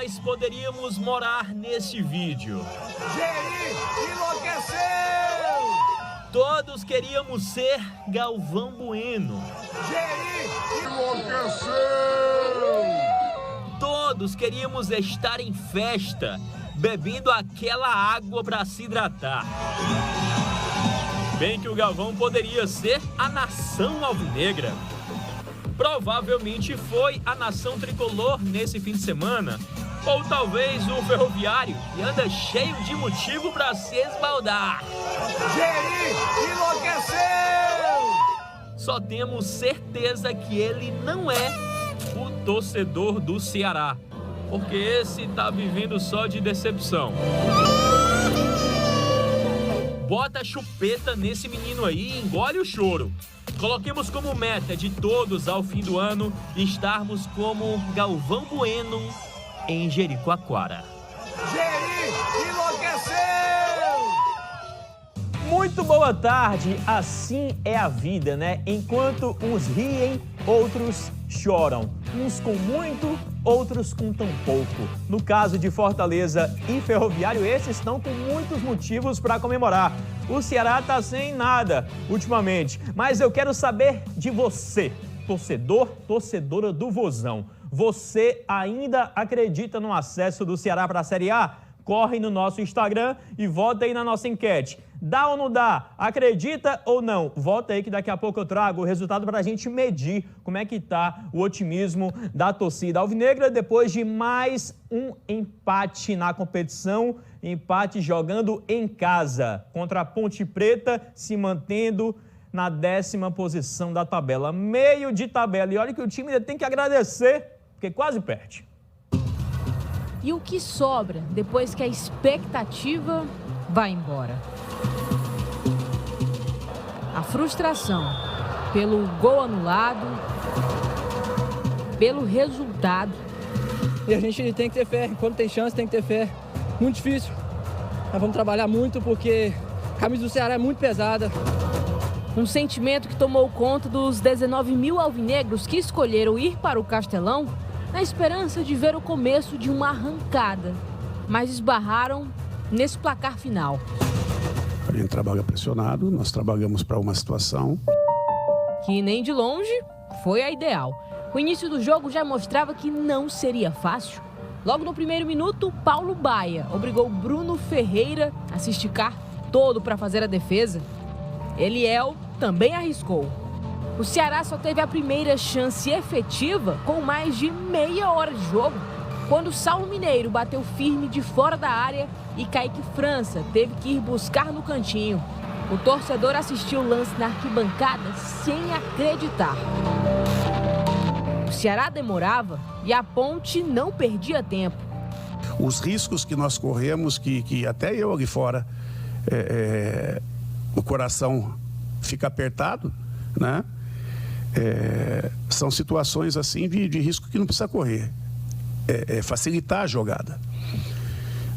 nós poderíamos morar neste vídeo? Geri enlouqueceu! Todos queríamos ser Galvão Bueno. Geri enlouqueceu! Todos queríamos estar em festa, bebendo aquela água para se hidratar. Bem que o Galvão poderia ser a nação alvinegra. Provavelmente foi a nação tricolor nesse fim de semana. Ou talvez o ferroviário, que anda cheio de motivo para se esbaldar. Geri enlouqueceu! Só temos certeza que ele não é o torcedor do Ceará, porque esse tá vivendo só de decepção. Bota a chupeta nesse menino aí e engole o choro. Coloquemos como meta de todos ao fim do ano estarmos como Galvão Bueno em Jericoacoara. Geri enlouqueceu! Muito boa tarde, assim é a vida, né? Enquanto uns riem, outros choram. Uns com muito, outros com tão pouco. No caso de Fortaleza e Ferroviário, esses estão com muitos motivos para comemorar. O Ceará tá sem nada ultimamente, mas eu quero saber de você, torcedor, torcedora do Vozão. Você ainda acredita no acesso do Ceará para a Série A? Corre no nosso Instagram e vota aí na nossa enquete. Dá ou não dá? Acredita ou não? Vota aí que daqui a pouco eu trago o resultado para a gente medir como é que tá o otimismo da torcida alvinegra depois de mais um empate na competição, empate jogando em casa contra a Ponte Preta, se mantendo na 10ª posição da tabela, meio de tabela. E olha que o time ainda tem que agradecer, porque quase perde. E o que sobra depois que a expectativa vai embora? A frustração pelo gol anulado, pelo resultado. E a gente tem que ter fé, quando tem chance tem que ter fé. Muito difícil, nós vamos trabalhar muito porque a camisa do Ceará é muito pesada. Um sentimento que tomou conta dos 19 mil alvinegros que escolheram ir para o Castelão na esperança de ver o começo de uma arrancada, mas esbarraram nesse placar final. A gente trabalha pressionado, nós trabalhamos para uma situação que nem de longe foi a ideal. O início do jogo já mostrava que não seria fácil. Logo no primeiro minuto, Paulo Baia obrigou Bruno Ferreira a se esticar todo para fazer a defesa. Eliel também arriscou. O Ceará só teve a primeira chance efetiva com mais de meia hora de jogo, quando Saulo Mineiro bateu firme de fora da área e Kaique França teve que ir buscar no cantinho. O torcedor assistiu o lance na arquibancada sem acreditar. O Ceará demorava e a Ponte não perdia tempo. Os riscos que nós corremos, que até eu ali fora, o coração fica apertado, né? São situações assim de risco que não precisa correr. Facilitar a jogada.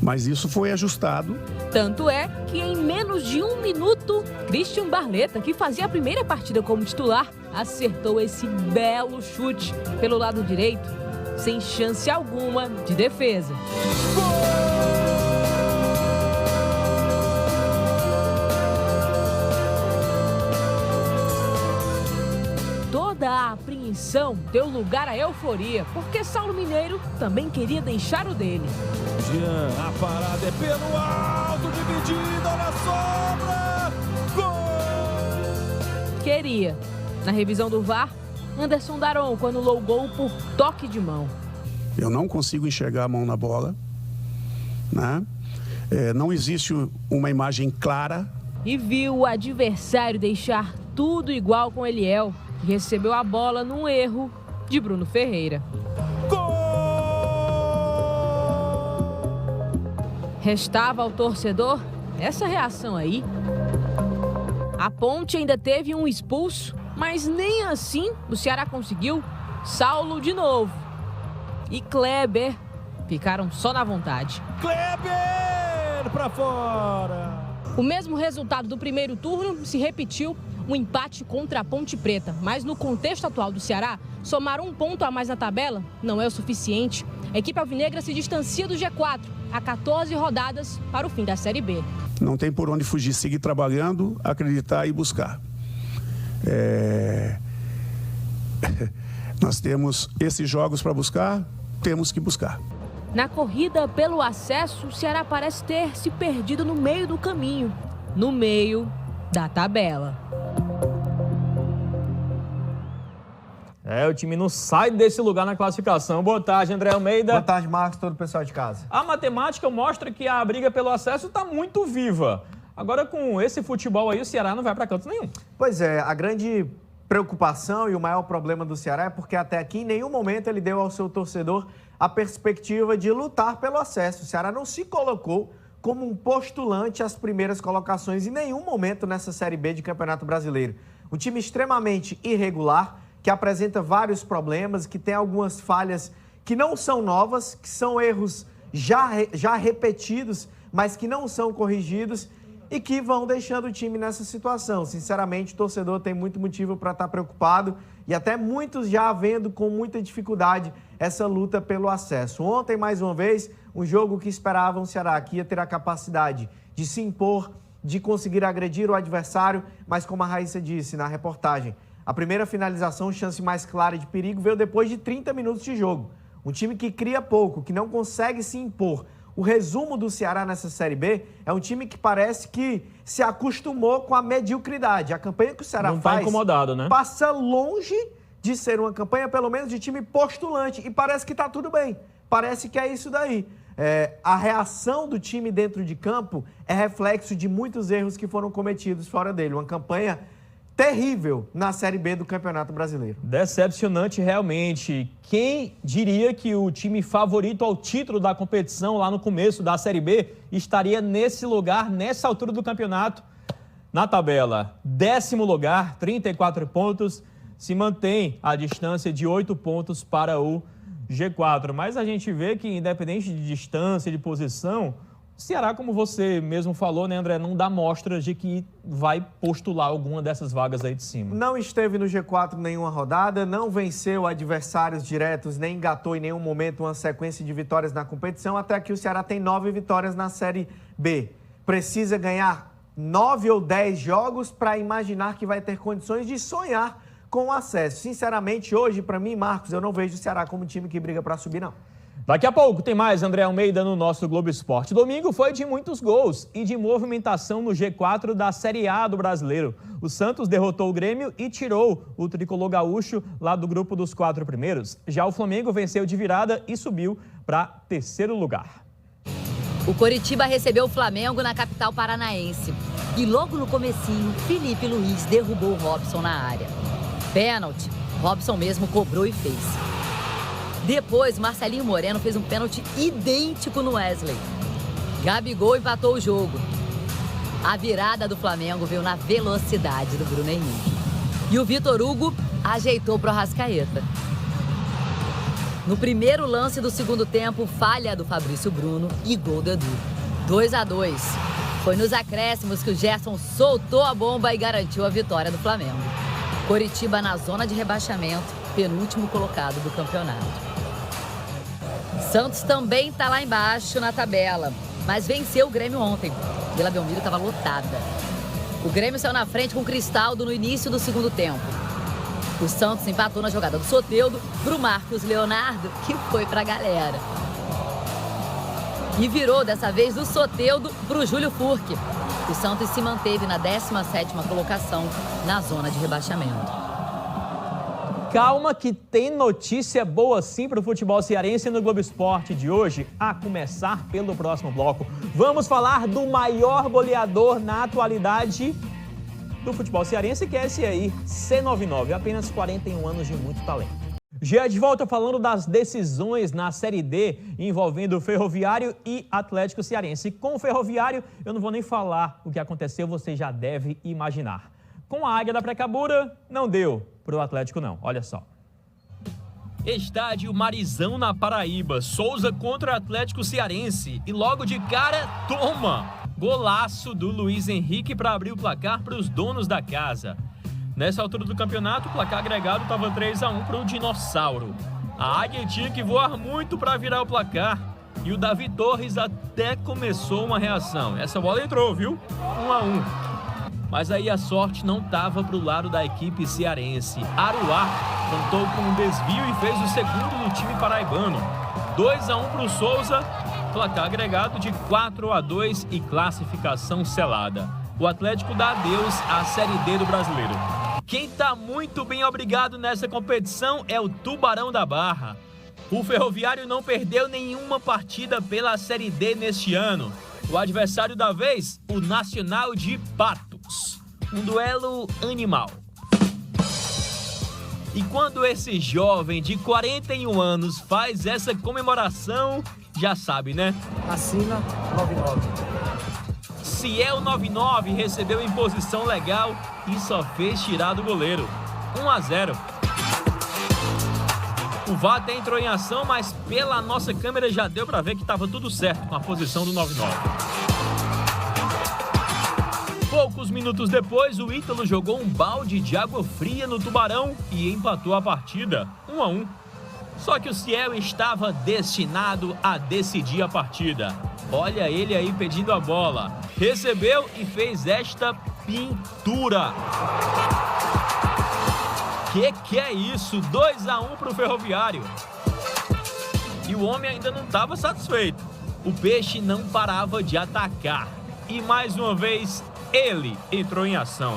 Mas isso foi ajustado. Tanto é que em menos de um minuto, Christian Barleta, que fazia a primeira partida como titular, acertou esse belo chute pelo lado direito, sem chance alguma de defesa. Toda a apreensão deu lugar à euforia, porque Saulo Mineiro também queria deixar o dele. Jean, a parada é pelo alto, dividida, olha a sobra! Gol! Queria. Na revisão do VAR, Anderson Daron anulou o gol por toque de mão. Eu não consigo enxergar a mão na bola, né? Não existe uma imagem clara. E viu o adversário deixar tudo igual com Eliel, que recebeu a bola num erro de Bruno Ferreira. Gol! Restava ao torcedor essa reação aí. A Ponte ainda teve um expulso, mas nem assim o Ceará conseguiu. Saulo de novo. E Kleber ficaram só na vontade. Kleber pra fora! O mesmo resultado do primeiro turno se repetiu, um empate contra a Ponte Preta. Mas no contexto atual do Ceará, somar um ponto a mais na tabela não é o suficiente. A equipe alvinegra se distancia do G4 a 14 rodadas para o fim da Série B. Não tem por onde fugir, seguir trabalhando, acreditar e buscar. Nós temos esses jogos para buscar, temos que buscar. Na corrida pelo acesso, o Ceará parece ter se perdido no meio do caminho, no meio da tabela. O time não sai desse lugar na classificação. Boa tarde, André Almeida. Boa tarde, Marcos, todo o pessoal de casa. A matemática mostra que a briga pelo acesso está muito viva. Agora, com esse futebol aí, o Ceará não vai para canto nenhum. Pois é, a grande preocupação e o maior problema do Ceará é porque até aqui, em nenhum momento, ele deu ao seu torcedor a perspectiva de lutar pelo acesso. O Ceará não se colocou como um postulante às primeiras colocações em nenhum momento nessa Série B de Campeonato Brasileiro. Um time extremamente irregular, que apresenta vários problemas, que tem algumas falhas que não são novas, que são erros já repetidos, mas que não são corrigidos e que vão deixando o time nessa situação. Sinceramente, o torcedor tem muito motivo para estar preocupado e até muitos já vendo com muita dificuldade essa luta pelo acesso. Ontem, mais uma vez, um jogo que esperavam o Ceará, que ia ter a capacidade de se impor, de conseguir agredir o adversário, mas como a Raíssa disse na reportagem, a primeira finalização, chance mais clara de perigo, veio depois de 30 minutos de jogo. Um time que cria pouco, que não consegue se impor. O resumo do Ceará nessa Série B é um time que parece que se acostumou com a mediocridade. A campanha que o Ceará não faz tá incomodado, né? Passa longe de ser uma campanha, pelo menos, de time postulante. E parece que está tudo bem. Parece que é isso daí. A reação do time dentro de campo é reflexo de muitos erros que foram cometidos fora dele. Uma campanha terrível na Série B do Campeonato Brasileiro. Decepcionante realmente. Quem diria que o time favorito ao título da competição lá no começo da Série B estaria nesse lugar, nessa altura do campeonato, na tabela? 10º lugar, 34 pontos, se mantém a distância de 8 pontos para o G4. Mas a gente vê que, independente de distância, de posição, o Ceará, como você mesmo falou, né, André, não dá mostras de que vai postular alguma dessas vagas aí de cima. Não esteve no G4 nenhuma rodada, não venceu adversários diretos, nem engatou em nenhum momento uma sequência de vitórias na competição, até que o Ceará tem 9 vitórias na Série B. Precisa ganhar 9 ou 10 jogos para imaginar que vai ter condições de sonhar com o acesso. Sinceramente, hoje, para mim, Marcos, eu não vejo o Ceará como um time que briga para subir, não. Daqui a pouco tem mais André Almeida no nosso Globo Esporte. Domingo foi de muitos gols e de movimentação no G4 da Série A do Brasileiro. O Santos derrotou o Grêmio e tirou o tricolor gaúcho lá do grupo dos 4 primeiros. Já o Flamengo venceu de virada e subiu para 3º lugar. O Coritiba recebeu o Flamengo na capital paranaense. E logo no comecinho, Felipe Luiz derrubou o Robson na área. Pênalti, Robson mesmo cobrou e fez. Depois, Marcelinho Moreno fez um pênalti idêntico no Wesley. Gabigol empatou o jogo. A virada do Flamengo veio na velocidade do Bruno Henrique. E o Vitor Hugo ajeitou para o Arrascaeta. No primeiro lance do segundo tempo, falha do Fabrício Bruno e gol do Edu. 2-2. Foi nos acréscimos que o Gerson soltou a bomba e garantiu a vitória do Flamengo. Coritiba na zona de rebaixamento, penúltimo colocado do campeonato. Santos também está lá embaixo na tabela, mas venceu o Grêmio ontem. Vila Belmiro estava lotada. O Grêmio saiu na frente com o Cristaldo no início do segundo tempo. O Santos empatou na jogada do Soteldo para o Marcos Leonardo, que foi para a galera. E virou dessa vez do Soteldo para o Júlio Furque. O Santos se manteve na 17ª colocação na zona de rebaixamento. Calma que tem notícia boa sim para o futebol cearense no Globo Esporte de hoje, a começar pelo próximo bloco. Vamos falar do maior goleador na atualidade do futebol cearense, que é esse aí, C99, apenas 41 anos de muito talento. Já de volta falando das decisões na Série D envolvendo o Ferroviário e Atlético Cearense. Com o Ferroviário, eu não vou nem falar o que aconteceu, você já deve imaginar. Com a Águia da Precabura, não deu para o Atlético não, olha só. Estádio Marizão na Paraíba, Souza contra Atlético Cearense e logo de cara, toma! Golaço do Luiz Henrique para abrir o placar para os donos da casa. Nessa altura do campeonato, o placar agregado estava 3-1 para o Dinossauro. A Águia tinha que voar muito para virar o placar. E o Davi Torres até começou uma reação. Essa bola entrou, viu? 1-1. Mas aí a sorte não estava para o lado da equipe cearense. Aruá contou com um desvio e fez o segundo do time paraibano. 2-1 para o Souza, placar agregado de 4-2 e classificação selada. O Atlético dá adeus à Série D do Brasileiro. Quem está muito bem obrigado nessa competição é o Tubarão da Barra. O Ferroviário não perdeu nenhuma partida pela Série D neste ano. O adversário da vez, o Nacional de Patos. Um duelo animal. E quando esse jovem de 41 anos faz essa comemoração, já sabe, né? Assina 99. Ciel 99 recebeu imposição legal e só fez tirar do goleiro. 1-0. O VAR até entrou em ação, mas pela nossa câmera já deu para ver que estava tudo certo com a posição do 99. Poucos minutos depois, o Ítalo jogou um balde de água fria no Tubarão e empatou a partida, 1-1. Só que o Ciel estava destinado a decidir a partida. Olha ele aí pedindo a bola. Recebeu e fez esta pintura. Que é isso? 2-1 para o Ferroviário. E o homem ainda não estava satisfeito. O Peixe não parava de atacar. E mais uma vez, ele entrou em ação.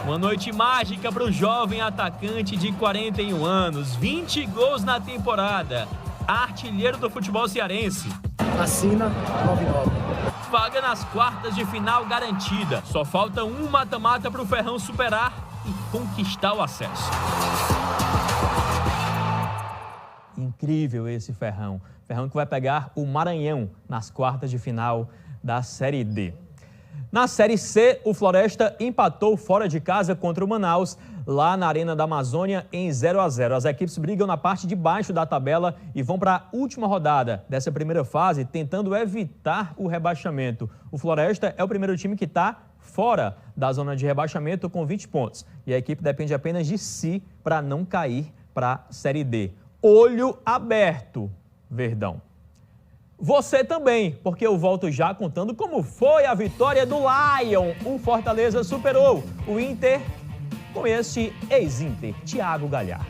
Uma noite mágica para o jovem atacante de 41 anos. 20 gols na temporada. Artilheiro do futebol cearense. Assina 99. Vaga nas quartas de final garantida. Só falta um mata-mata para o Ferrão superar e conquistar o acesso. Incrível esse Ferrão. Ferrão que vai pegar o Maranhão nas quartas de final da Série D. Na Série C, o Floresta empatou fora de casa contra o Manaus, lá na Arena da Amazônia, em 0-0. As equipes brigam na parte de baixo da tabela e vão para a última rodada dessa primeira fase, tentando evitar o rebaixamento. O Floresta é o primeiro time que está fora da zona de rebaixamento com 20 pontos. E a equipe depende apenas de si para não cair para a Série D. Olho aberto, Verdão. Você também, porque eu volto já contando como foi a vitória do Lion. O Fortaleza superou o Inter com este ex-Inter, Thiago Galhardo.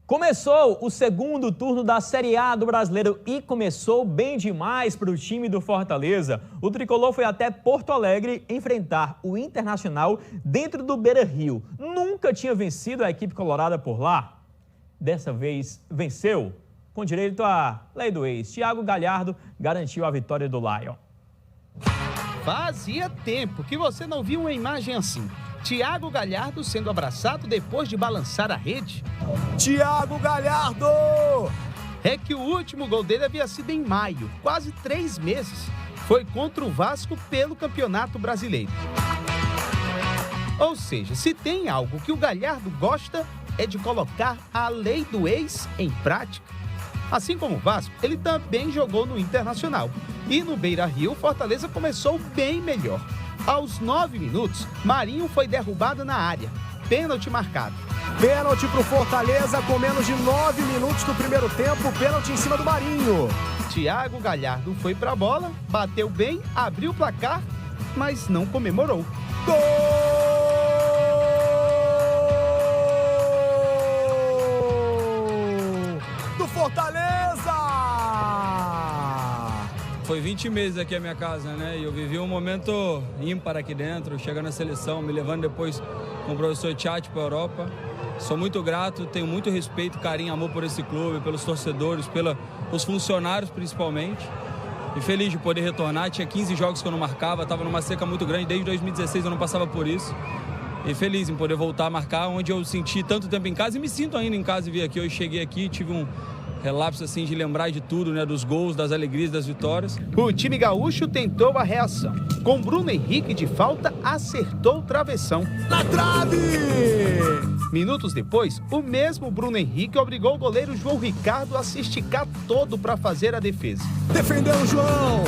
Começou o segundo turno da Série A do Brasileiro e começou bem demais para o time do Fortaleza. O tricolor foi até Porto Alegre enfrentar o Internacional dentro do Beira-Rio. Nunca tinha vencido a equipe colorada por lá. Dessa vez venceu. Com direito à lei do ex, Thiago Galhardo garantiu a vitória do Lion. Fazia tempo que você não viu uma imagem assim. Thiago Galhardo sendo abraçado depois de balançar a rede. Thiago Galhardo! É que o último gol dele havia sido em maio, quase 3 meses. Foi contra o Vasco pelo Campeonato Brasileiro. Ou seja, se tem algo que o Galhardo gosta, é de colocar a lei do ex em prática. Assim como o Vasco, ele também jogou no Internacional. E no Beira-Rio, Fortaleza começou bem melhor. Aos 9 minutos, Marinho foi derrubado na área. Pênalti marcado. Pênalti pro Fortaleza com menos de 9 minutos do primeiro tempo. Pênalti em cima do Marinho. Thiago Galhardo foi pra bola, bateu bem, abriu o placar, mas não comemorou. Gol! Do Fortaleza! Foi 20 meses aqui a minha casa, né? E eu vivi um momento ímpar aqui dentro, chegando na seleção, me levando depois com o professor Tchat para a Europa. Sou muito grato, tenho muito respeito, carinho, amor por esse clube, pelos torcedores, pelos funcionários principalmente. E feliz de poder retornar, tinha 15 jogos que eu não marcava, estava numa seca muito grande, desde 2016 eu não passava por isso. E feliz em poder voltar a marcar, onde eu senti tanto tempo em casa e me sinto ainda em casa e vir aqui. Eu cheguei aqui, tive um relapso assim de lembrar de tudo, né, dos gols, das alegrias, das vitórias. O time gaúcho tentou a reação. Com Bruno Henrique de falta, acertou o travessão. Na trave! Minutos depois, o mesmo Bruno Henrique obrigou o goleiro João Ricardo a se esticar todo para fazer a defesa. Defendeu o João!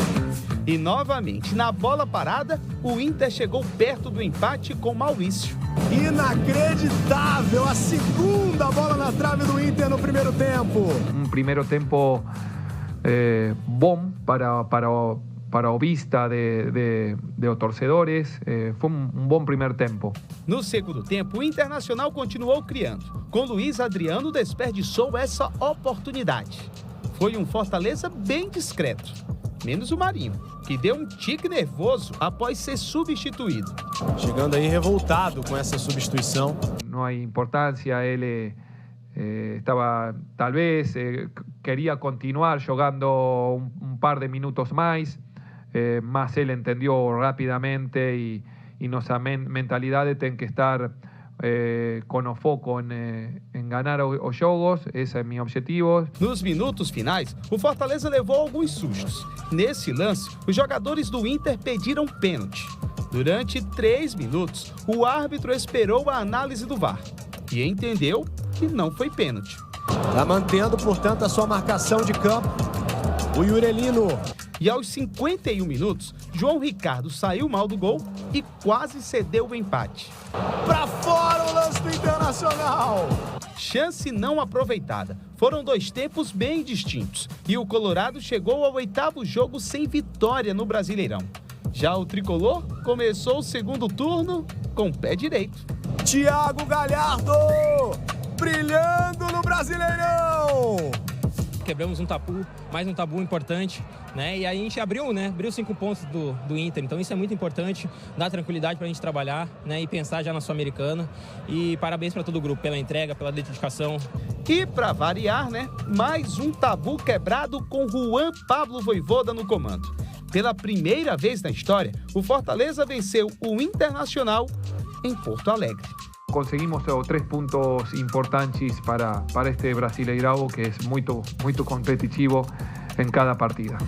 E novamente, na bola parada, o Inter chegou perto do empate com Maurício. Inacreditável! A segunda bola na trave do Inter no primeiro tempo. Um primeiro tempo bom para o vista de os torcedores. Foi um bom primeiro tempo. No segundo tempo, o Internacional continuou criando. Com Luiz Adriano, desperdiçou essa oportunidade. Foi um Fortaleza bem discreto. Menos o Marinho, que deu um tique nervoso após ser substituído. Chegando aí revoltado com essa substituição. Não há importância, ele estava, talvez, queria continuar jogando um par de minutos mais, mas ele entendeu rapidamente e nossa mentalidade tem que estar com o foco em ganhar os jogos. Esse é meu objetivo. Nos minutos finais, o Fortaleza levou alguns sustos. Nesse lance, os jogadores do Inter pediram pênalti. Durante 3 minutos, o árbitro esperou a análise do VAR e entendeu que não foi pênalti. Está mantendo, portanto, a sua marcação de campo. O Iurelino. E aos 51 minutos, João Ricardo saiu mal do gol e quase cedeu o empate. Para fora o lance do Internacional. Chance não aproveitada. Foram 2 tempos bem distintos. E o Colorado chegou ao 8º jogo sem vitória no Brasileirão. Já o Tricolor começou o segundo turno com o pé direito. Thiago Galhardo, brilhando no Brasileirão. Quebramos um tabu, mais um tabu importante, né? E aí a gente abriu 5 pontos do Inter. Então isso é muito importante, dá tranquilidade para a gente trabalhar, né? E pensar já na Sul-Americana. E parabéns para todo o grupo pela entrega, pela dedicação. E para variar, né? Mais um tabu quebrado com Juan Pablo Vojvoda no comando. Pela primeira vez na história, o Fortaleza venceu o Internacional em Porto Alegre. Conseguimos 3 pontos importantes para este Brasileirão, que é muito competitivo em cada partida.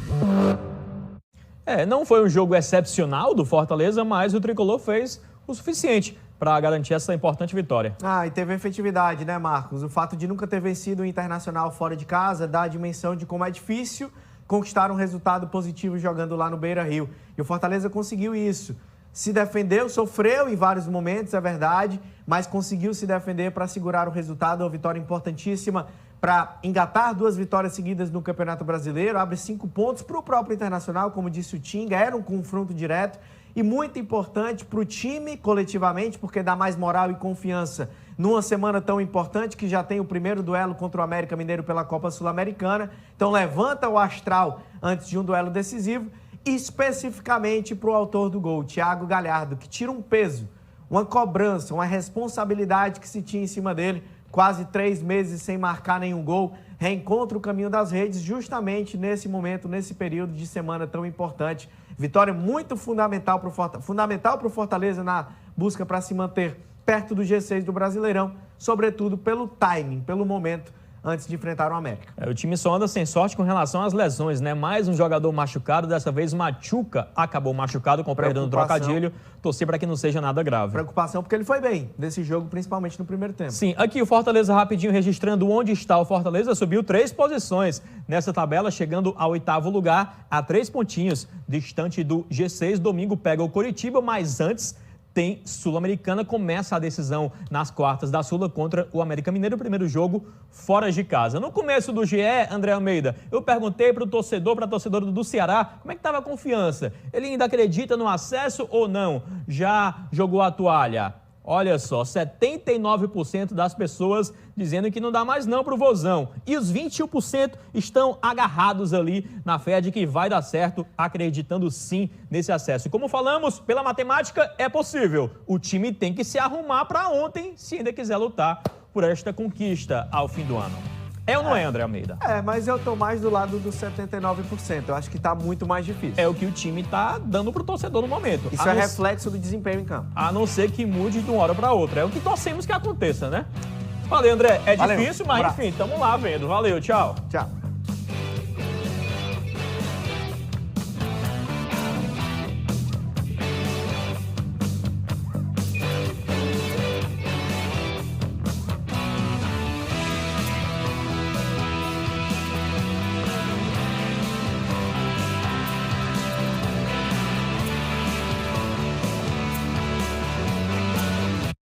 Não foi um jogo excepcional do Fortaleza, mas o Tricolor fez o suficiente para garantir essa importante vitória. E teve efetividade, né, Marcos? O fato de nunca ter vencido o Internacional fora de casa dá a dimensão de como é difícil conquistar um resultado positivo jogando lá no Beira-Rio. E o Fortaleza conseguiu isso. Se defendeu, sofreu em vários momentos, é verdade, mas conseguiu se defender para segurar o resultado. Uma vitória importantíssima para engatar 2 vitórias seguidas no Campeonato Brasileiro. Abre 5 pontos para o próprio Internacional, como disse o Tinga, era um confronto direto e muito importante para o time coletivamente, porque dá mais moral e confiança numa semana tão importante que já tem o primeiro duelo contra o América Mineiro pela Copa Sul-Americana. Então levanta o astral antes de um duelo decisivo. Especificamente para o autor do gol, Thiago Galhardo, que tira um peso, uma cobrança, uma responsabilidade que se tinha em cima dele, quase 3 meses sem marcar nenhum gol, reencontra o caminho das redes justamente nesse momento, nesse período de semana tão importante. Vitória muito fundamental para o Fortaleza na busca para se manter perto do G6 do Brasileirão, sobretudo pelo timing, pelo momento, antes de enfrentar o América. O time só anda sem sorte com relação às lesões, né? Mais um jogador machucado, dessa vez Machuca acabou machucado, com perdão do trocadilho. Torcer para que não seja nada grave. Preocupação porque ele foi bem nesse jogo, principalmente no primeiro tempo. Sim, aqui o Fortaleza rapidinho registrando onde está o Fortaleza, subiu 3 posições nessa tabela, chegando ao 8º lugar, a 3 pontinhos, distante do G6. Domingo pega o Coritiba, mas antes tem Sul-Americana, começa a decisão nas quartas da Sula contra o América Mineiro, o primeiro jogo fora de casa. No começo do GE, André Almeida, eu perguntei para a torcedora do Ceará, como é que estava a confiança? Ele ainda acredita no acesso ou não? Já jogou a toalha? Olha só, 79% das pessoas dizendo que não dá mais não pro Vozão. E os 21% estão agarrados ali na fé de que vai dar certo, acreditando sim nesse acesso. E como falamos, pela matemática é possível. O time tem que se arrumar para ontem, se ainda quiser lutar por esta conquista ao fim do ano. É ou não é, André Almeida? Mas eu tô mais do lado dos 79%. Eu acho que tá muito mais difícil. É o que o time tá dando pro torcedor no momento. Isso é reflexo do desempenho em campo. A não ser que mude de uma hora para outra. É o que torcemos que aconteça, né? Valeu, André. É difícil, mas enfim, tamo lá vendo. Valeu, tchau. Tchau.